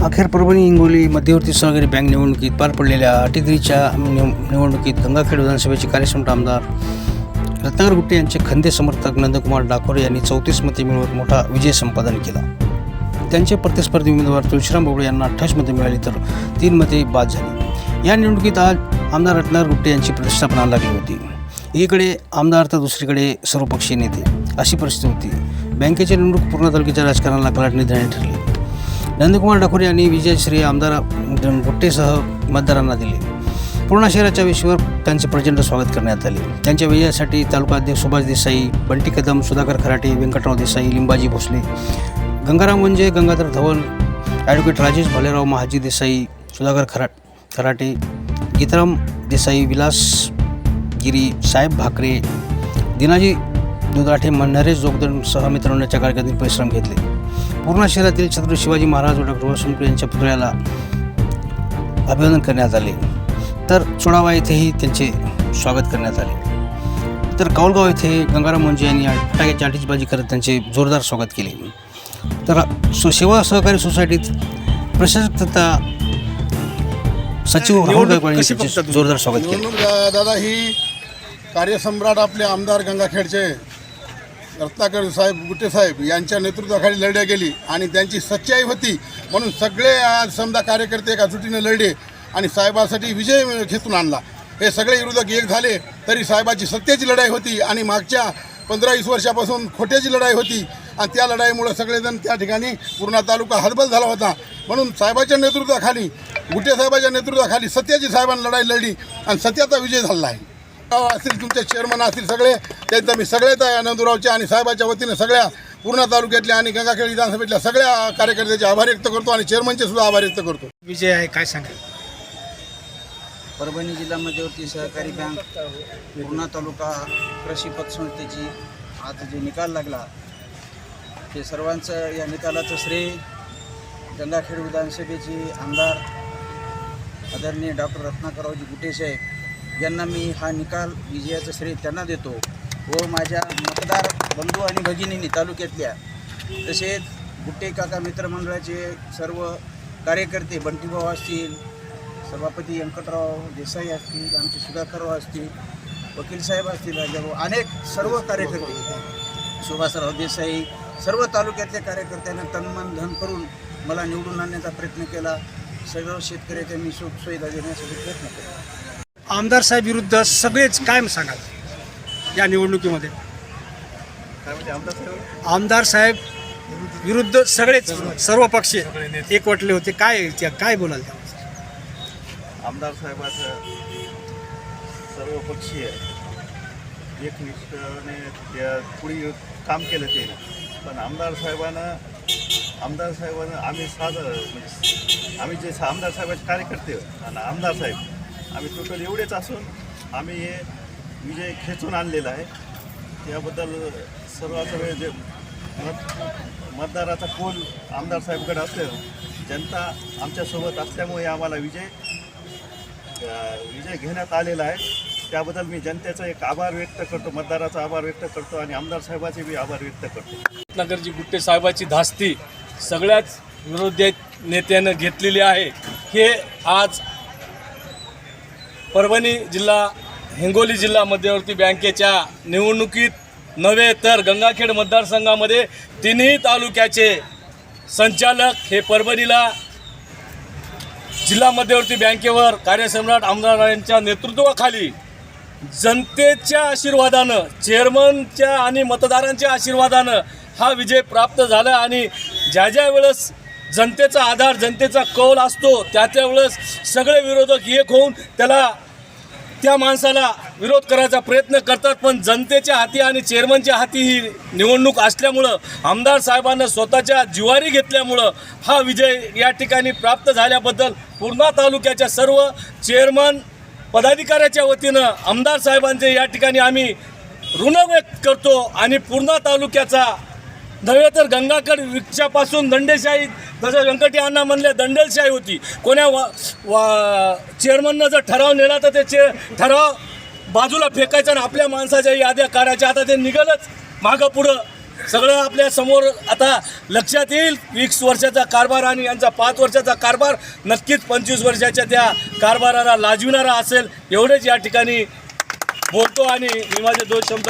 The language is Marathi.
अखेर परभणी हिंगोली मध्यवर्ती सहकारी बँक निवडणुकीत पार पडलेल्या अटीतरीच्या निवडणुकीत गंगाखेड विधानसभेचे कार्यक्षम आमदार रत्नाकर गुट्टे यांचे खंदे समर्थक नंदकुमार डाकोरे यांनी 34 मते मिळवत मोठा विजय संपादन केला. त्यांचे प्रतिस्पर्धी उमेदवार तुळशीराम बोबडे यांना 28 मते मिळाली तर 3 मते बाद झाली. या निवडणुकीत आज आमदार रत्नाकर गुट्टे यांची प्रतिष्ठा पणाला लागली होती. एकीकडे आमदार तर दुसरीकडे सर्वपक्षीय नेते अशी परिस्थिती होती. बँकेची निवडणूक पूर्णा तालुक्याच्या राजकारणाला कलाटणी देण्यात ठरली. नंदकुमार डाकोरे यांनी विजय श्रेय आमदार गुट्टेसह मतदारांना दिले. पूर्णा शहराच्या वेशीवर त्यांचे प्रचंड स्वागत करण्यात आले. त्यांच्या विजयासाठी तालुका अध्यक्ष सुभाष देसाई, बंटी कदम, सुधाकर खराटे, व्यंकटराव देसाई, लिंबाजी भोसले, गंगाराम वंजे, गंगाधर धवल, ॲडव्होकेट राजेश भालेराव, महाजी देसाई, सुधाकर खराटे, गीताराम देसाई, विलास गिरी, साहेब भाकरे, दिनाजी दुधाटे, नरेश जोगदंडसह मित्रांच्या कार्यक्रमातील परिश्रम घेतले. पूर्णा शहरातील छत्रपती शिवाजी महाराज व डॉक्टर वसंत यांच्या पुतळ्याला अभिवादन करण्यात आले. तर चोडावा येथेही त्यांचे स्वागत करण्यात आले. तर कौलगाव येथे गंगाराम वंजे यांनी फटाक्याची आतिषबाजी करत त्यांचे जोरदार स्वागत केले. तर सेवा सहकारी सोसायटीत प्रशासक तथा सचिव राहुल गायकवाड यांनी त्यांचे जोरदार स्वागत केले. दादा ही कार्यसम्राट आपले आमदार गंगाखेडचे रत्नाकर साहेब गुट्टे साहेब यांच्या नेतृत्वाखाली लढ्या गेली आणि त्यांची सच्चाई होती म्हणून सगळे आज समजा कार्यकर्ते एका जुटीने लढले आणि साहेबासाठी विजय खेचून आणला. हे सगळे विरोधक एक झाले तरी साहेबाची सत्तेची लढाई होती आणि मागच्या 15-20 वर्षापासून खोट्याची लढाई होती आणि त्या लढाईमुळे सगळेजण त्या ठिकाणी पूर्णा तालुका हतबल झाला होता. म्हणून साहेबाच्या नेतृत्वाखाली गुट्टे साहेबाच्या नेतृत्वाखाली सत्याची साहेबांनी लढाई लढली आणि सत्याचा विजय झाला आहे. असतील तुमचे चेअरमन असतील सगळे त्यांचा मी सगळे त्या नंदुरावच्या आणि साहेबाच्या वतीने सगळ्या पूर्णा तालुक्यातल्या आणि गंगाखेड विधानसभेतल्या सगळ्या कार्यकर्त्याचे आभार व्यक्त करतो आणि चेअरमनचे सुद्धा आभार व्यक्त करतो. विजय आहे काय सांगाल? परभणी जिल्हा मध्यवर्ती सहकारी बँक पूर्णा तालुका कृषी पतसंस्थेची आज जे निकाल लागला ते सर्वांचं या निकालाचं श्रेय गंगाखेड विधानसभेचे आमदार आदरणीय डॉक्टर रत्नाकररावजी गुट्टे साहेब यांना मी हा निकाल विजयाचं श्रेय त्यांना देतो व माझ्या मतदार बंधू आणि भगिनींनी तालुक्यातल्या तसेच गुट्टे काका मित्रमंडळाचे सर्व कार्यकर्ते बंटीभाऊ असतील, सभापती व्यंकटराव देसाई असतील, आमचे सुधाकरराव असतील, वकील साहेब असतील, राजाभाऊ, अनेक सर्व कार्यकर्ते, सुभाषराव देसाई, सर्व तालुक्यातल्या कार्यकर्त्यांना तनमन धन करून मला निवडून आणण्याचा प्रयत्न केला. सर्व शेतकऱ्याच्या मी सुखसुविधा देण्यासाठी प्रयत्न केला. आमदार साहेब विरुद्ध सगळेच काय सांगाल या निवडणुकीमध्ये? आमदार साहेब विरुद्ध सगळेच सर्व पक्ष एकवटले होते, काय बोलाल? आमदार साहेबाचं सर्वपक्षीय एकनिष्ठने त्या पुढे काम केलं ते. पण आमदार साहेबानं आम्ही आम्ही जे आमदार साहेबाचे कार्यकर्ते आणि आमदार साहेब आम्ही टोटल एवढेच असून आम्ही हे विजय खेचून आणलेला आहे. त्याबद्दल सर्व जे मतदाराचा कोल आमदार साहेबकडे असलं, जनता आमच्यासोबत असल्यामुळे आम्हाला विजय घेण्यात आलेला आहे. त्याबद्दल मी जनतेचा एक आभार व्यक्त करतो, मतदाराचा आभार व्यक्त करतो आणि आमदार साहेबाचे मी आभार व्यक्त करतो. रत्नाकरजी गुट्टे साहेबाची धास्ती सगळ्याच विरोधी नेत्यानं घेतलेली आहे. हे आज परभणी जिल्हा हिंगोली जिल्हा मध्यवर्ती बँकेच्या निवडणुकीत नव्हे तर गंगाखेड मतदारसंघामध्ये तिन्ही तालुक्याचे संचालक हे परभणीला जिल्हा मध्यवर्ती बँकेवर कार्यसम्राट आमदारांच्या नेतृत्वाखाली जनतेच्या आशीर्वादानं, चेअरमनच्या आणि मतदारांच्या आशीर्वादानं हा विजय प्राप्त झाला. आणि ज्या वेळेस जनतेचा आधार, जनतेचा कौल असतो त्या वेळेस सगळे विरोधक एक होऊन त्या माणसाला विरोध करायचा प्रयत्न करतात. पण जनतेच्या हाती आणि चेअरमनच्या हाती ही निवडणूक असल्यामुळं आमदार साहेबांना स्वतःच्या जिवारी घेतल्यामुळं हा विजय या ठिकाणी प्राप्त झाल्याबद्दल पूर्णा तालुक्याच्या सर्व चेअरमन पदाधिकाऱ्याच्या वतीनं आमदार साहेबांचे या ठिकाणी आम्ही ऋण व्यक्त करतो. आणि पूर्णा तालुक्याचा नव्हे तर गंगाखेड वृक्षापासून दंडेशाही, जसं व्यंकटी अण्णा म्हणले दंडेलशाही होती. कोण्या चेअरमननं जर ठराव नेला तर ते ठराव बाजूला फेकायचा आणि आपल्या माणसाच्या याद्या काढायच्या. आता ते निघालच मागं पुढं सगळं आपल्या समोर आता लक्षात येईल. 20 वर्षाचा कारभार आणि यांचा 5 वर्षाचा कारभार नक्कीच 25 वर्षाच्या त्या कारभाराला लाजविणारा असेल एवढेच या ठिकाणी बोलतो आणि मी माझे 2 शब्द